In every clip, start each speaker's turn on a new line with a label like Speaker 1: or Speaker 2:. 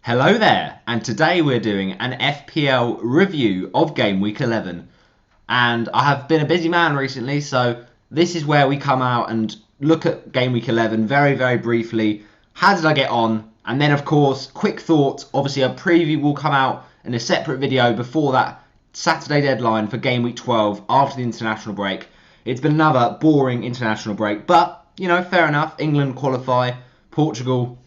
Speaker 1: Hello there, and today we're doing an FPL review of Game Week 11. And I have been a busy man recently, so this is where we come out and look at Game Week 11 very, very briefly. How did I get on? And then, of course, quick thoughts. Obviously, a preview will come out in a separate video before that Saturday deadline for Game Week 12 after the international break. It's been another boring international break, but, fair enough. England qualify, Portugal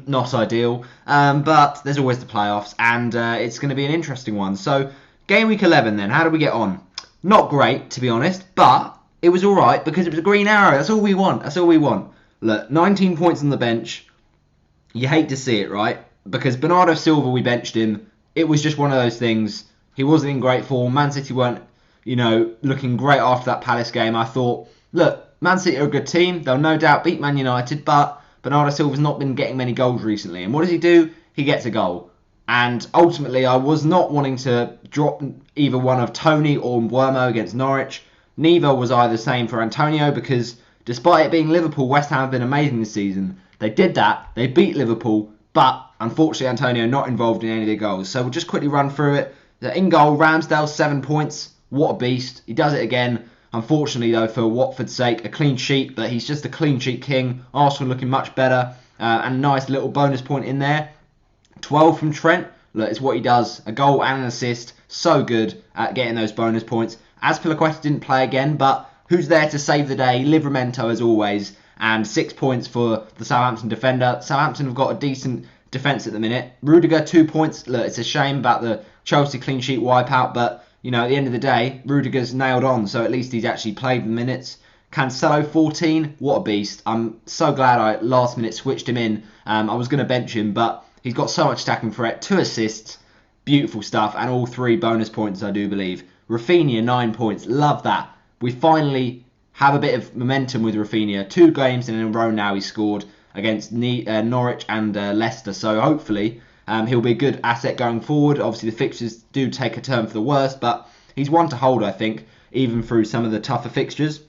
Speaker 1: not ideal, but there's always the playoffs, and it's going to be an interesting one. So, Game Week 11 then, how did we get on? Not great, to be honest, but it was alright because it was a green arrow. That's all we want. Look, 19 points on the bench. You hate to see it, right? Because Bernardo Silva, we benched him. It was just one of those things. He wasn't in great form. Man City weren't, looking great after that Palace game. I thought, look, Man City are a good team. They'll no doubt beat Man United, but Bernardo Silva's not been getting many goals recently. And what does he do? He gets a goal. And ultimately, I was not wanting to drop either one of Tony or Mbeumo against Norwich. Neither was I the same for Antonio because despite it being Liverpool, West Ham have been amazing this season. They did that. They beat Liverpool. But unfortunately, Antonio not involved in any of the goals. So we'll just quickly run through it. In goal, Ramsdale, 7 points. What a beast. He does it again. Unfortunately, though, for Watford's sake, a clean sheet, but he's just a clean sheet king. Arsenal looking much better, and a nice little bonus point in there. 12 from Trent. Look, it's what he does. A goal and an assist. So good at getting those bonus points. Azpilicueta didn't play again, but who's there to save the day? Livramento, as always. And 6 points for the Southampton defender. Southampton have got a decent defence at the minute. Rudiger, 2 points. Look, it's a shame about the Chelsea clean sheet wipeout, but at the end of the day, Rudiger's nailed on, so at least he's actually played the minutes. Cancelo, 14. What a beast. I'm so glad I last minute switched him in. I was going to bench him, but he's got so much attacking threat. 2 assists. Beautiful stuff. And all 3 bonus points, I do believe. Rafinha, 9 points. Love that. We finally have a bit of momentum with Rafinha. 2 games in a row now he scored against Norwich and Leicester. So hopefully he'll be a good asset going forward. Obviously, the fixtures do take a turn for the worse, but he's one to hold, I think, even through some of the tougher fixtures.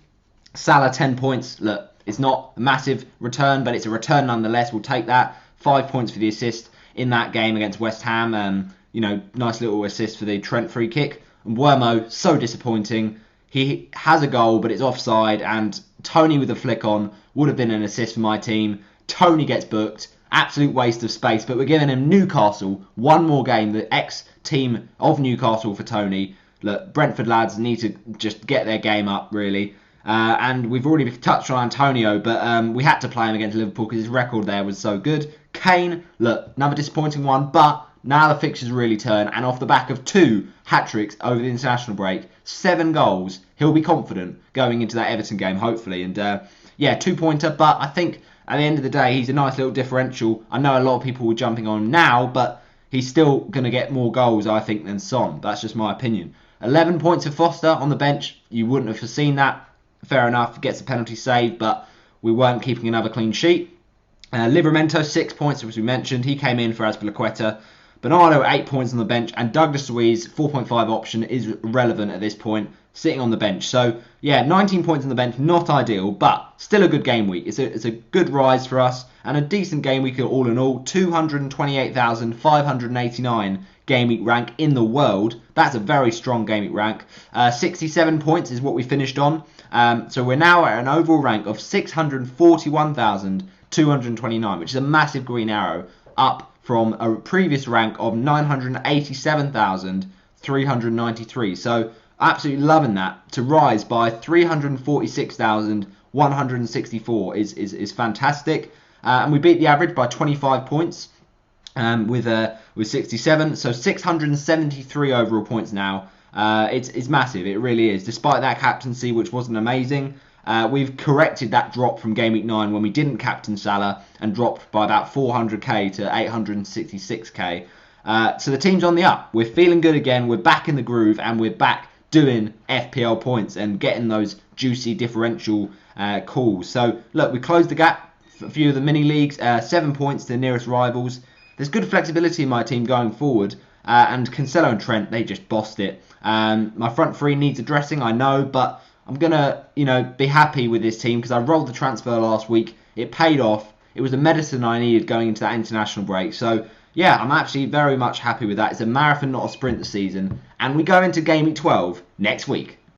Speaker 1: Salah, 10 points. Look, it's not a massive return, but it's a return nonetheless. We'll take that. 5 points for the assist in that game against West Ham. Nice little assist for the Trent free kick. And Mbeumo, so disappointing. He has a goal, but it's offside, and Tony with a flick on would have been an assist for my team. Tony gets booked. Absolute waste of space, but we're giving him Newcastle. One more game, the ex-team of Newcastle for Tony. Look, Brentford lads need to just get their game up, really. And we've already touched on Antonio, but we had to play him against Liverpool because his record there was so good. Kane, look, another disappointing one, but now the fixtures really turn, and off the back of 2 hat-tricks over the international break, 7 goals, he'll be confident going into that Everton game, hopefully. And 2-pointer, but I think at the end of the day, he's a nice little differential. I know a lot of people were jumping on him now, but he's still going to get more goals, I think, than Son. That's just my opinion. 11 points for Foster on the bench. You wouldn't have foreseen that. Fair enough. Gets a penalty save, but we weren't keeping another clean sheet. Livramento, 6 points, as we mentioned. He came in for Azpilicueta. Bernardo, 8 points on the bench. And Douglas Luiz, 4.5 option, is relevant at this point, sitting on the bench. So, 19 points on the bench, not ideal, but still a good game week. It's a good rise for us, and a decent game week all in all. 228,589 game week rank in the world. That's a very strong game week rank. 67 points is what we finished on. So we're now at an overall rank of 641,229, which is a massive green arrow, up from a previous rank of 987,393. So absolutely loving that. To rise by 346,164 is fantastic. And we beat the average by 25 points with 67. So 673 overall points now. It's massive. It really is. Despite that captaincy, which wasn't amazing, we've corrected that drop from Game Week 9 when we didn't captain Salah and dropped by about 400k to 866k. So the team's on the up. We're feeling good again. We're back in the groove, and we're back doing FPL points and getting those juicy differential calls. So look, we closed the gap for a few of the mini leagues. 7 points to the nearest rivals. There's good flexibility in my team going forward. And Cancelo and Trent, they just bossed it. My front three needs addressing, I know, but I'm going to, be happy with this team because I rolled the transfer last week. It paid off. It was the medicine I needed going into that international break. So yeah, I'm actually very much happy with that. It's a marathon, not a sprint this season. And we go into Game Week 12 next week.